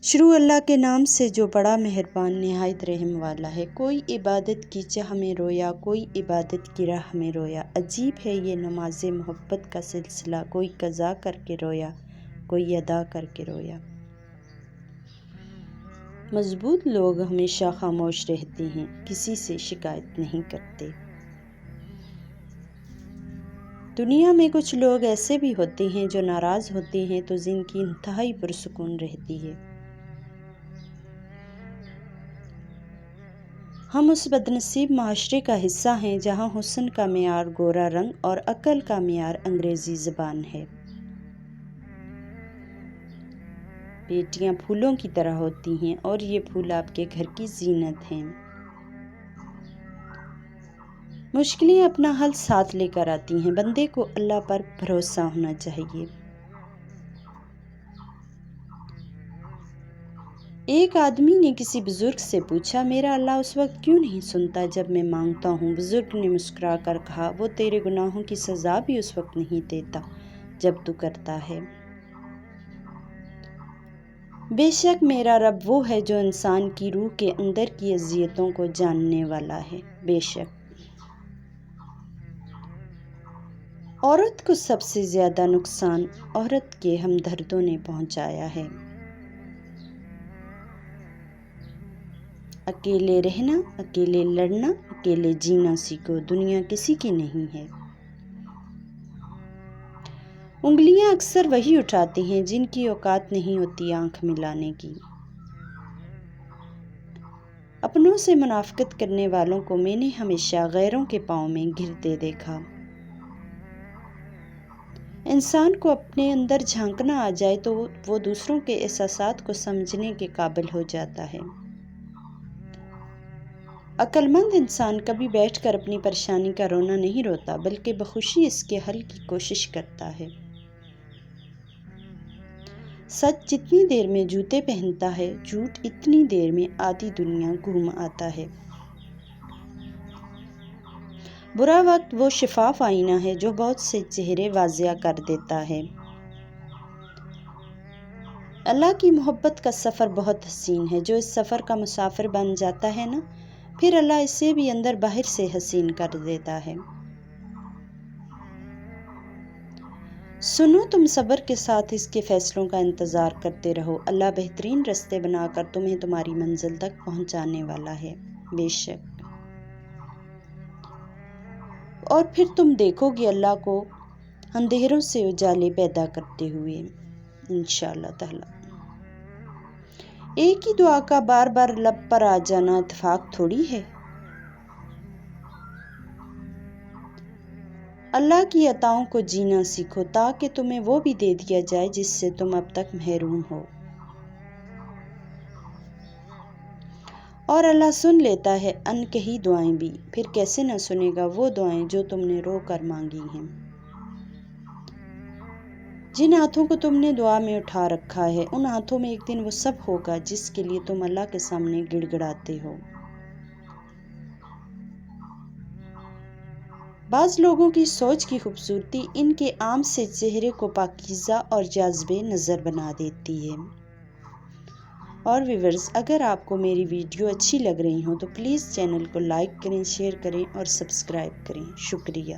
شروع اللہ کے نام سے جو بڑا مہربان نہایت رحم والا ہے۔ کوئی عبادت کی چاہ میں رویا، کوئی عبادت کی راہ میں رویا۔ عجیب ہے یہ نماز محبت کا سلسلہ، کوئی قضا کر کے رویا، کوئی ادا کر کے رویا۔ مضبوط لوگ ہمیشہ خاموش رہتے ہیں، کسی سے شکایت نہیں کرتے۔ دنیا میں کچھ لوگ ایسے بھی ہوتے ہیں جو ناراض ہوتے ہیں تو زندگی انتہائی پرسکون رہتی ہے۔ ہم اس بدنصیب معاشرے کا حصہ ہیں جہاں حسن کا معیار گورا رنگ اور عقل کا معیار انگریزی زبان ہے۔ بیٹیاں پھولوں کی طرح ہوتی ہیں اور یہ پھول آپ کے گھر کی زینت ہیں۔ مشکلیں اپنا حل ساتھ لے کر آتی ہیں، بندے کو اللہ پر بھروسہ ہونا چاہیے۔ ایک آدمی نے کسی بزرگ سے پوچھا، میرا اللہ اس وقت کیوں نہیں سنتا جب میں مانگتا ہوں؟ بزرگ نے مسکرا کر کہا، وہ تیرے گناہوں کی سزا بھی اس وقت نہیں دیتا جب تو کرتا ہے۔ بے شک میرا رب وہ ہے جو انسان کی روح کے اندر کی اذیتوں کو جاننے والا ہے۔ بے شک عورت کو سب سے زیادہ نقصان عورت کے ہمدردوں نے پہنچایا ہے۔ اکیلے رہنا، اکیلے لڑنا، اکیلے جینا سیکھو، دنیا کسی کی نہیں ہے۔ انگلیاں اکثر وہی اٹھاتے ہیں جن کی اوقات نہیں ہوتی آنکھ ملانے کی۔ اپنوں سے منافقت کرنے والوں کو میں نے ہمیشہ غیروں کے پاؤں میں گرتے دیکھا۔ انسان کو اپنے اندر جھانکنا آ جائے تو وہ دوسروں کے احساسات کو سمجھنے کے قابل ہو جاتا ہے۔ عقل مند انسان کبھی بیٹھ کر اپنی پریشانی کا رونا نہیں روتا بلکہ بخوشی اس کے حل کی کوشش کرتا ہے۔ سچ جتنی دیر میں جوتے پہنتا ہے، جھوٹ اتنی دیر میں آدھی دنیا گھوم آتا ہے۔ برا وقت وہ شفاف آئینہ ہے جو بہت سے چہرے واضح کر دیتا ہے۔ اللہ کی محبت کا سفر بہت حسین ہے، جو اس سفر کا مسافر بن جاتا ہے نا، پھر اللہ اسے بھی اندر باہر سے حسین کر دیتا ہے۔ سنو، تم صبر کے ساتھ اس کے فیصلوں کا انتظار کرتے رہو، اللہ بہترین رستے بنا کر تمہیں تمہاری منزل تک پہنچانے والا ہے۔ بے شک اور پھر تم دیکھو گے اللہ کو اندھیروں سے اجالے پیدا کرتے ہوئے، انشاءاللہ تعالی۔ ایک ہی دعا کا بار بار لب پر آ جانا اتفاق تھوڑی ہے۔ اللہ کی عطاؤں کو جینا سیکھو تاکہ تمہیں وہ بھی دے دیا جائے جس سے تم اب تک محروم ہو۔ اور اللہ سن لیتا ہے ان کہی دعائیں بھی، پھر کیسے نہ سنے گا وہ دعائیں جو تم نے رو کر مانگی ہیں۔ جن ہاتھوں کو تم نے دعا میں اٹھا رکھا ہے، ان ہاتھوں میں ایک دن وہ سب ہوگا جس کے لیے تم اللہ کے سامنے گڑ گڑاتے ہو۔ بعض لوگوں کی سوچ کی خوبصورتی ان کے عام سے چہرے کو پاکیزہ اور جاذب نظر بنا دیتی ہے۔ اور ویورز، اگر آپ کو میری ویڈیو اچھی لگ رہی ہوں تو پلیز چینل کو لائک کریں، شیئر کریں اور سبسکرائب کریں۔ شکریہ۔